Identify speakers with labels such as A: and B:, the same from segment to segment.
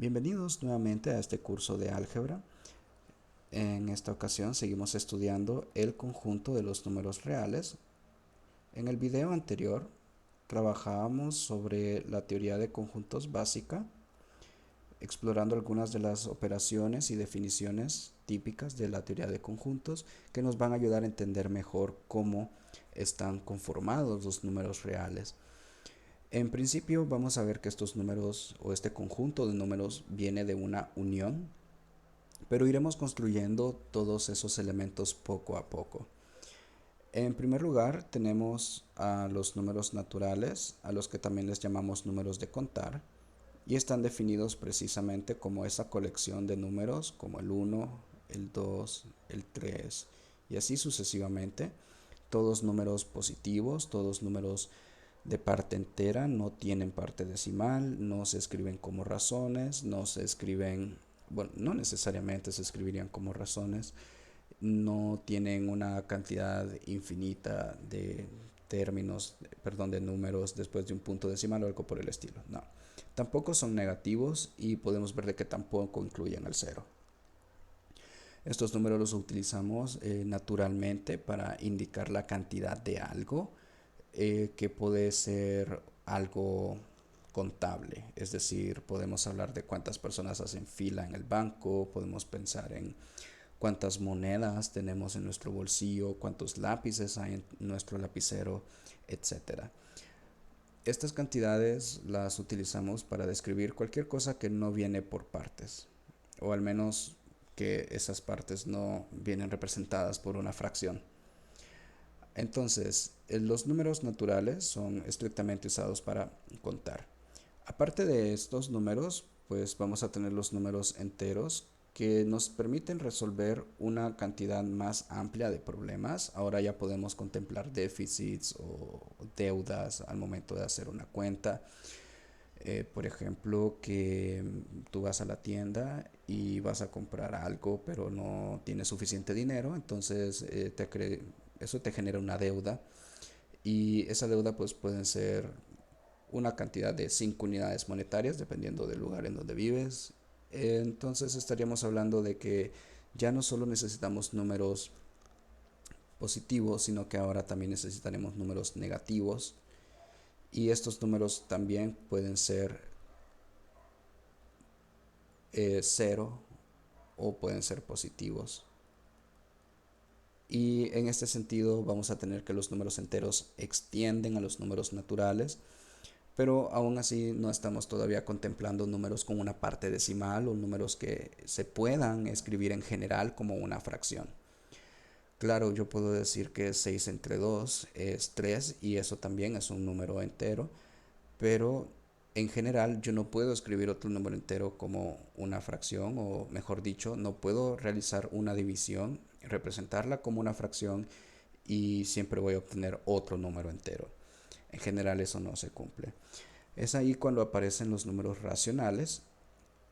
A: Bienvenidos nuevamente a este curso de álgebra. En esta ocasión seguimos estudiando el conjunto de los números reales. En el video anterior trabajábamos sobre la teoría de conjuntos básica, explorando algunas de las operaciones y definiciones típicas de la teoría de conjuntos que nos van a ayudar a entender mejor cómo están conformados los números reales. En principio vamos a ver que estos números o este conjunto de números viene de una unión, pero iremos construyendo todos esos elementos poco a poco. En primer lugar tenemos a los números naturales, a los que también les llamamos números de contar, y están definidos precisamente como esa colección de números como el 1, el 2, el 3 y así sucesivamente. Todos números positivos, todos números de parte entera, no tienen parte decimal, no se escriben como razones, no se escriben, bueno, no necesariamente se escribirían como razones, no tienen una cantidad infinita de términos, perdón, de números después de un punto decimal o algo por el estilo. No. Tampoco son negativos y podemos ver de que tampoco incluyen el cero. Estos números los utilizamos naturalmente para indicar la cantidad de algo, que puede ser algo contable, es decir, podemos hablar de cuántas personas hacen fila en el banco, podemos pensar en cuántas monedas tenemos en nuestro bolsillo, cuántos lápices hay en nuestro lapicero, etcétera. Estas cantidades las utilizamos para describir cualquier cosa que no viene por partes, o al menos que esas partes no vienen representadas por una fracción. Entonces, los números naturales son estrictamente usados para contar. Aparte de estos números, pues vamos a tener los números enteros que nos permiten resolver una cantidad más amplia de problemas. Ahora ya podemos contemplar déficits o deudas al momento de hacer una cuenta. Por ejemplo, que tú vas a la tienda y vas a comprar algo, pero no tienes suficiente dinero, entonces eso te genera una deuda y esa deuda pues pueden ser una cantidad de 5 unidades monetarias dependiendo del lugar en donde vives. Entonces estaríamos hablando de que ya no solo necesitamos números positivos, sino que ahora también necesitaremos números negativos y estos números también pueden ser 0 o pueden ser positivos. Y en este sentido vamos a tener que los números enteros extienden a los números naturales, pero aún así no estamos todavía contemplando números con una parte decimal o números que se puedan escribir en general como una fracción. Claro, yo puedo decir que 6 entre 2 es 3 y eso también es un número entero, pero en general yo no puedo escribir otro número entero como una fracción, o mejor dicho, no puedo realizar una división, representarla como una fracción y siempre voy a obtener otro número entero. En general eso no se cumple. Es ahí cuando aparecen los números racionales,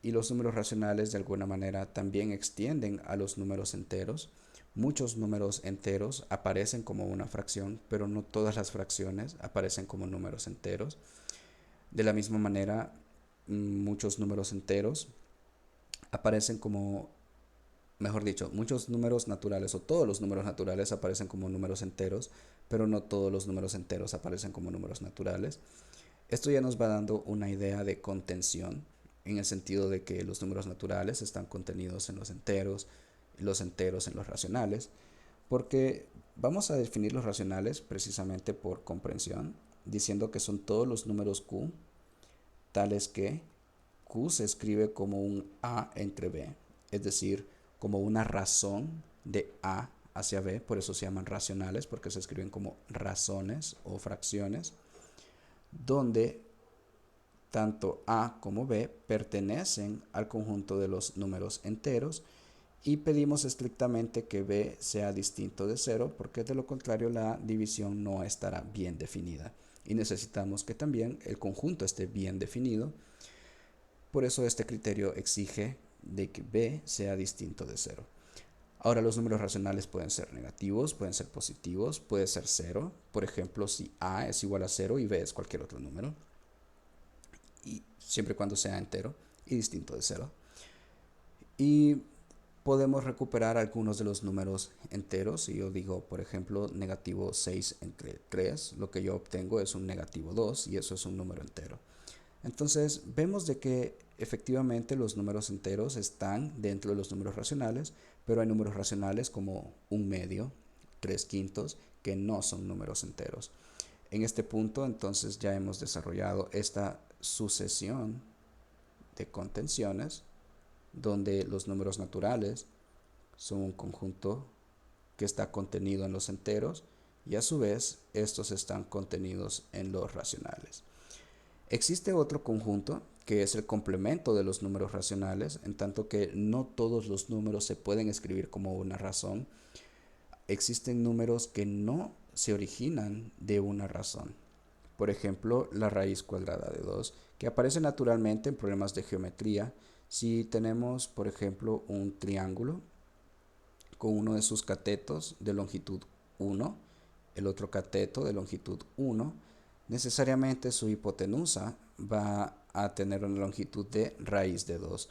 A: y los números racionales de alguna manera también extienden a los números enteros. Muchos números enteros aparecen como una fracción, pero no todas las fracciones aparecen como números enteros. De la misma manera, muchos números enteros aparecen como, mejor dicho, muchos números naturales o todos los números naturales aparecen como números enteros, pero no todos los números enteros aparecen como números naturales. Esto ya nos va dando una idea de contención, en el sentido de que los números naturales están contenidos en los enteros en los racionales, porque vamos a definir los racionales precisamente por comprensión, diciendo que son todos los números q, tales que q se escribe como un a entre b, es decir, como una razón de a hacia b, por eso se llaman racionales, porque se escriben como razones o fracciones, donde tanto a como b pertenecen al conjunto de los números enteros y pedimos estrictamente que b sea distinto de 0 porque de lo contrario la división no estará bien definida y necesitamos que también el conjunto esté bien definido. Por eso este criterio exige de que b sea distinto de 0. Ahora los números racionales pueden ser negativos, pueden ser positivos, puede ser 0. Por ejemplo, si a es igual a 0 y b es cualquier otro número, y siempre y cuando sea entero. y distinto de 0. Y podemos recuperar algunos de los números enteros. Si yo digo, por ejemplo, negativo 6 entre 3, lo que yo obtengo es un negativo 2 y eso es un número entero. Entonces vemos de que efectivamente los números enteros están dentro de los números racionales, pero hay números racionales como un medio, 3/5, que no son números enteros. En este punto entonces ya hemos desarrollado esta sucesión de contenciones donde los números naturales son un conjunto que está contenido en los enteros y a su vez estos están contenidos en los racionales. Existe otro conjunto que es el complemento de los números racionales, en tanto que no todos los números se pueden escribir como una razón. Existen números que no se originan de una razón. Por ejemplo, la raíz cuadrada de 2, que aparece naturalmente en problemas de geometría. Si tenemos, por ejemplo, un triángulo con uno de sus catetos de longitud 1, el otro cateto de longitud 1, necesariamente su hipotenusa va a tener una longitud de raíz de 2.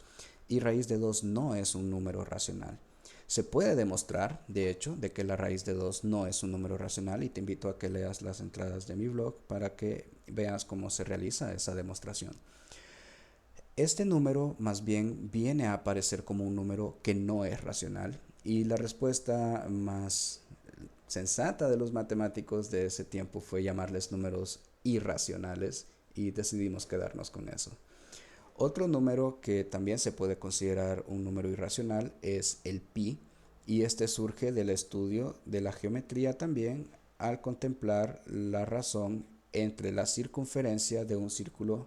A: Y raíz de 2 no es un número racional. Se puede demostrar, de hecho, de que la raíz de 2 no es un número racional y te invito a que leas las entradas de mi blog para que veas cómo se realiza esa demostración. Este número más bien viene a aparecer como un número que no es racional y la respuesta más sensata de los matemáticos de ese tiempo fue llamarles números irracionales y decidimos quedarnos con eso. Otro número que también se puede considerar un número irracional es el pi, y este surge del estudio de la geometría también al contemplar la razón entre la circunferencia de un círculo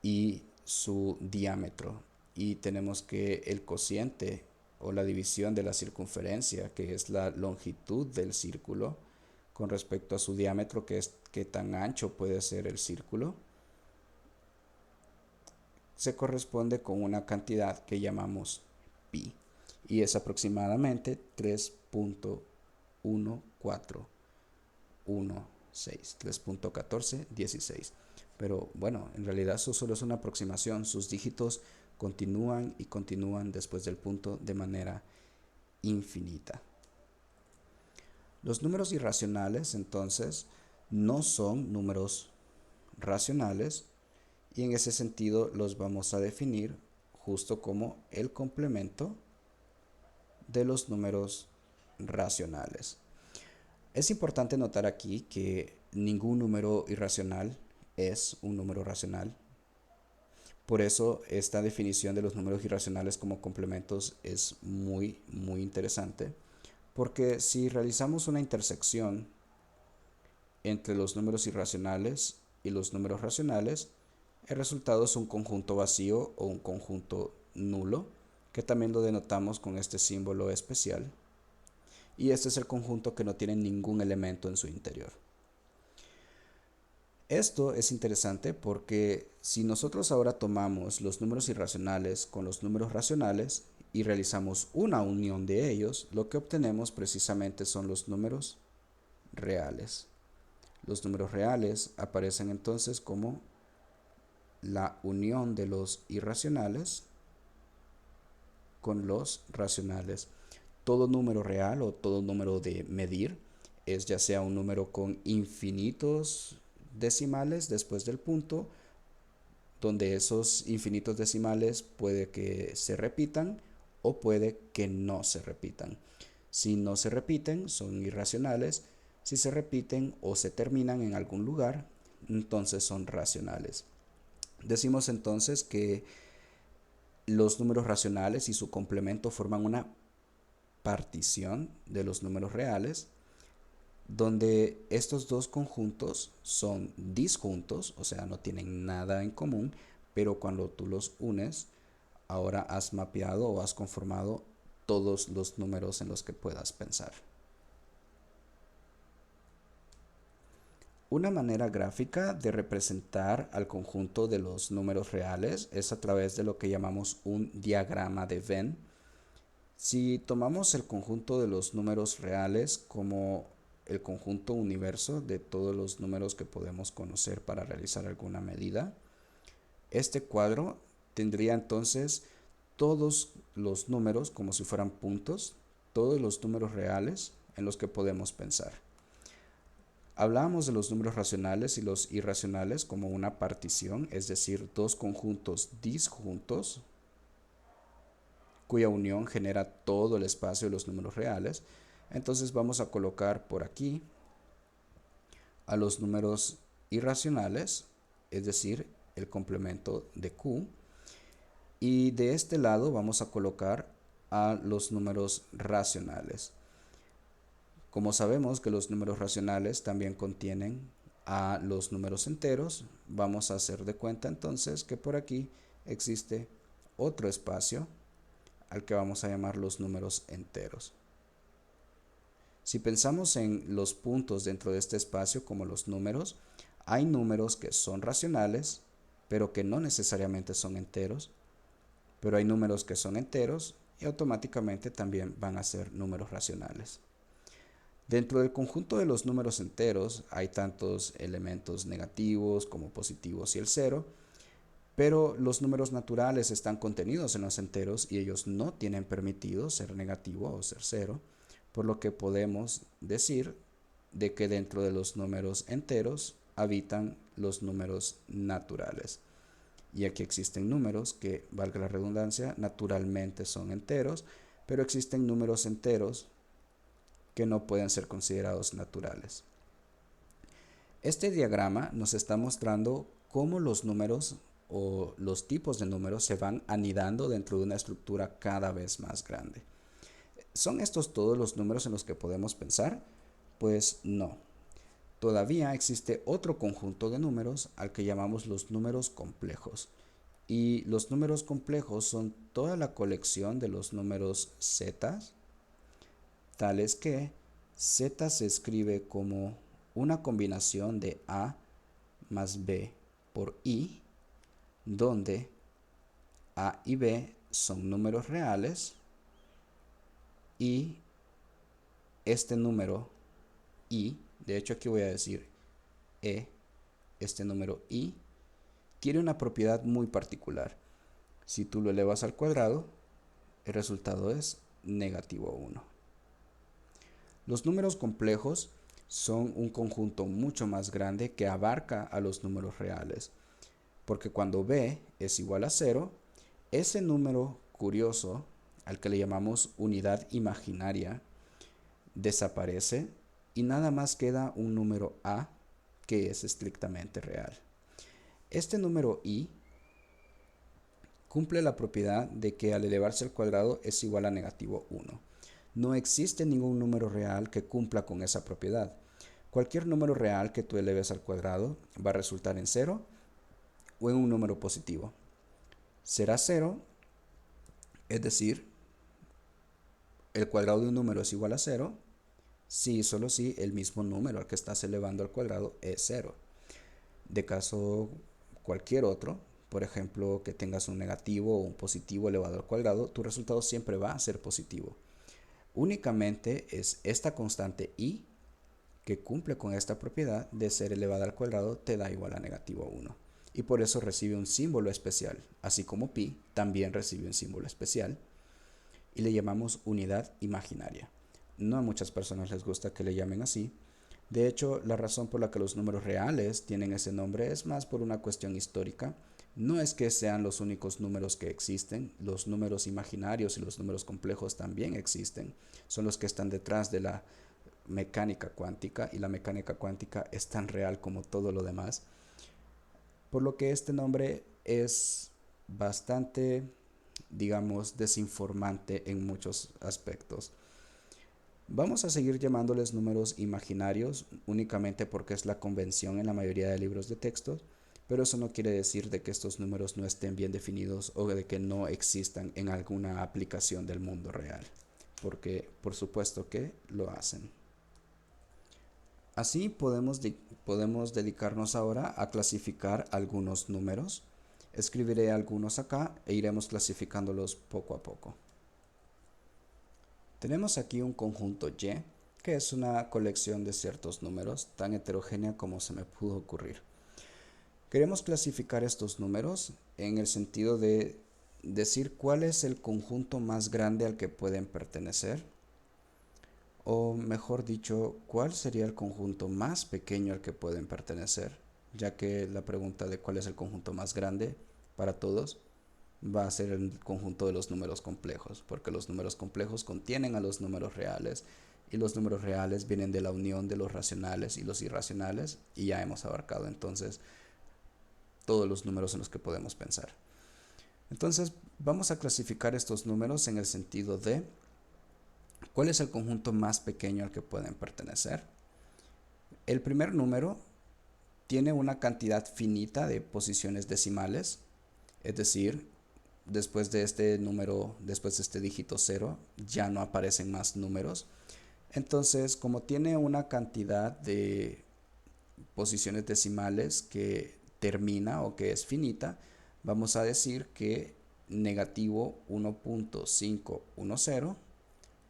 A: y su diámetro. Y tenemos que el cociente o la división de la circunferencia, que es la longitud del círculo, con respecto a su diámetro, que es qué tan ancho puede ser el círculo, se corresponde con una cantidad que llamamos pi y es aproximadamente 3.1416, 3.1416. Pero bueno, en realidad eso solo es una aproximación. Sus dígitos continúan y continúan después del punto de manera infinita. Los números irracionales, entonces, no son números racionales y en ese sentido los vamos a definir justo como el complemento de los números racionales. Es importante notar aquí que ningún número irracional es un número racional. Por eso esta definición de los números irracionales como complementos es muy interesante, porque si realizamos una intersección entre los números irracionales y los números racionales, el resultado es un conjunto vacío o un conjunto nulo, que también lo denotamos con este símbolo especial. Y este es el conjunto que no tiene ningún elemento en su interior. Esto es interesante porque si nosotros ahora tomamos los números irracionales con los números racionales y realizamos una unión de ellos, lo que obtenemos precisamente son los números reales. Los números reales aparecen entonces como la unión de los irracionales con los racionales. Todo número real o todo número de medir es ya sea un número con infinitos decimales después del punto, donde esos infinitos decimales puede que se repitan o puede que no se repitan. Si no se repiten, son irracionales. Si se repiten o se terminan en algún lugar, entonces son racionales. Decimos entonces que los números racionales y su complemento forman una partición de los números reales, donde estos dos conjuntos son disjuntos, o sea, no tienen nada en común, pero cuando tú los unes, ahora has mapeado o has conformado todos los números en los que puedas pensar. Una manera gráfica de representar al conjunto de los números reales es a través de lo que llamamos un diagrama de Venn. Si tomamos el conjunto de los números reales como el conjunto universo de todos los números que podemos conocer para realizar alguna medida, este cuadro tendría entonces todos los números como si fueran puntos, todos los números reales en los que podemos pensar. Hablábamos de los números racionales y los irracionales como una partición, es decir, dos conjuntos disjuntos cuya unión genera todo el espacio de los números reales. Entonces vamos a colocar por aquí a los números irracionales, es decir, el complemento de Q. Y de este lado vamos a colocar a los números racionales. Como sabemos que los números racionales también contienen a los números enteros, vamos a hacer de cuenta entonces que por aquí existe otro espacio al que vamos a llamar los números enteros. Si pensamos en los puntos dentro de este espacio como los números, hay números que son racionales, pero que no necesariamente son enteros, pero hay números que son enteros y automáticamente también van a ser números racionales. Dentro del conjunto de los números enteros hay tantos elementos negativos como positivos y el cero, pero los números naturales están contenidos en los enteros y ellos no tienen permitido ser negativo o ser cero, por lo que podemos decir de que dentro de los números enteros habitan los números naturales. Y aquí existen números que, valga la redundancia, naturalmente son enteros, pero existen números enteros que no pueden ser considerados naturales. Este diagrama nos está mostrando cómo los números o los tipos de números se van anidando dentro de una estructura cada vez más grande. ¿Son estos todos los números en los que podemos pensar? Pues no. Todavía existe otro conjunto de números al que llamamos los números complejos. Y los números complejos son toda la colección de los números z, tales que z se escribe como una combinación de a más b por i, donde a y b son números reales y este número i, de hecho aquí voy a decir este número i, tiene una propiedad muy particular. Si tú lo elevas al cuadrado, el resultado es negativo 1. Los números complejos son un conjunto mucho más grande que abarca a los números reales, porque cuando b es igual a 0, ese número curioso, al que le llamamos unidad imaginaria, desaparece y nada más queda un número a que es estrictamente real. Este número i cumple la propiedad de que al elevarse al cuadrado es igual a negativo 1. No existe ningún número real que cumpla con esa propiedad. Cualquier número real que tú eleves al cuadrado va a resultar en 0 o en un número positivo. Será 0, es decir, el cuadrado de un número es igual a 0, si y solo si el mismo número al que estás elevando al cuadrado es 0. De caso cualquier otro, por ejemplo, que tengas un negativo o un positivo elevado al cuadrado, tu resultado siempre va a ser positivo. Únicamente es esta constante i que cumple con esta propiedad de ser elevada al cuadrado te da igual a negativo 1. Y por eso recibe un símbolo especial, así como pi también recibe un símbolo especial y le llamamos unidad imaginaria. No a muchas personas les gusta que le llamen así. De hecho, la razón por la que los números reales tienen ese nombre es más por una cuestión histórica. No es que sean los únicos números que existen, los números imaginarios y los números complejos también existen. Son los que están detrás de la mecánica cuántica y la mecánica cuántica es tan real como todo lo demás. Por lo que este nombre es bastante, digamos, desinformante en muchos aspectos. Vamos a seguir llamándoles números imaginarios únicamente porque es la convención en la mayoría de libros de texto, pero eso no quiere decir de que estos números no estén bien definidos o de que no existan en alguna aplicación del mundo real, porque por supuesto que lo hacen. Así podemos dedicarnos ahora a clasificar algunos números. Escribiré algunos acá e iremos clasificándolos poco a poco. Tenemos aquí un conjunto Y, que es una colección de ciertos números, tan heterogénea como se me pudo ocurrir. Queremos clasificar estos números en el sentido de decir cuál es el conjunto más grande al que pueden pertenecer, o mejor dicho, cuál sería el conjunto más pequeño al que pueden pertenecer, ya que la pregunta de cuál es el conjunto más grande para todos va a ser el conjunto de los números complejos, porque los números complejos contienen a los números reales y los números reales vienen de la unión de los racionales y los irracionales, y ya hemos abarcado entonces todos los números en los que podemos pensar. Entonces vamos a clasificar estos números en el sentido de cuál es el conjunto más pequeño al que pueden pertenecer. El primer número tiene una cantidad finita de posiciones decimales, es decir, después de este número, después de este dígito 0, ya no aparecen más números. Entonces, como tiene una cantidad de posiciones decimales que termina o que es finita, vamos a decir que negativo 1.510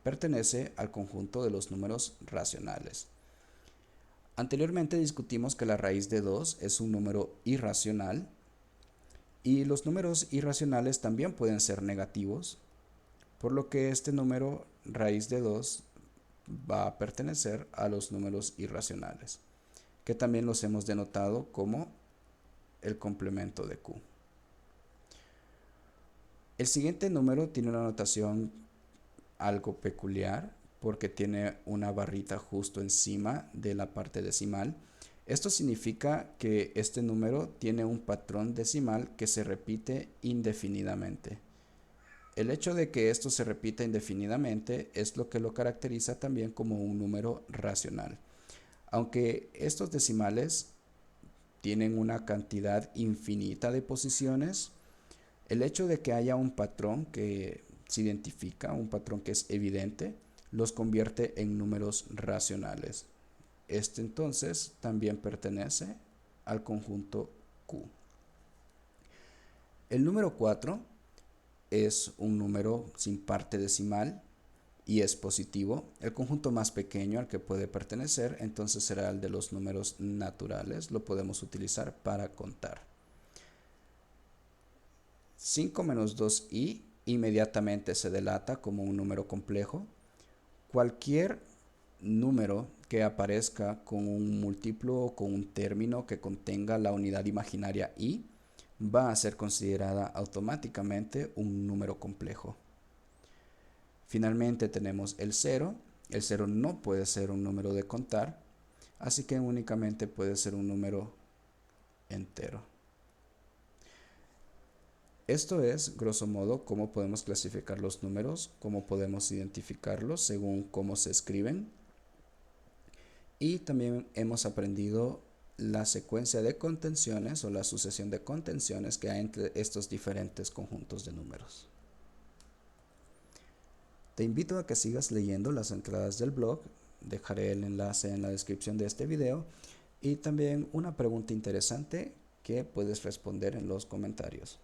A: pertenece al conjunto de los números racionales. Anteriormente discutimos que la raíz de 2 es un número irracional y los números irracionales también pueden ser negativos, por lo que este número raíz de 2 va a pertenecer a los números irracionales, que también los hemos denotado como el complemento de Q. El siguiente número tiene una notación algo peculiar porque tiene una barrita justo encima de la parte decimal. Esto significa que este número tiene un patrón decimal que se repite indefinidamente. El hecho de que esto se repita indefinidamente es lo que lo caracteriza también como un número racional. Aunque estos decimales tienen una cantidad infinita de posiciones, el hecho de que haya un patrón que se identifica, un patrón que es evidente, los convierte en números racionales. Este entonces también pertenece al conjunto Q. El número 4 es un número sin parte decimal y es positivo. El conjunto más pequeño al que puede pertenecer entonces será el de los números naturales. Lo podemos utilizar para contar. 5 menos 2i inmediatamente se delata como un número complejo. Cualquier número que aparezca con un múltiplo o con un término que contenga la unidad imaginaria i va a ser considerada automáticamente un número complejo. Finalmente tenemos el 0. El 0 no puede ser un número de contar, así que únicamente puede ser un número entero. Esto es, grosso modo, cómo podemos clasificar los números, cómo podemos identificarlos según cómo se escriben. Y también hemos aprendido la secuencia de contenciones o la sucesión de contenciones que hay entre estos diferentes conjuntos de números. Te invito a que sigas leyendo las entradas del blog, dejaré el enlace en la descripción de este video, y también una pregunta interesante que puedes responder en los comentarios.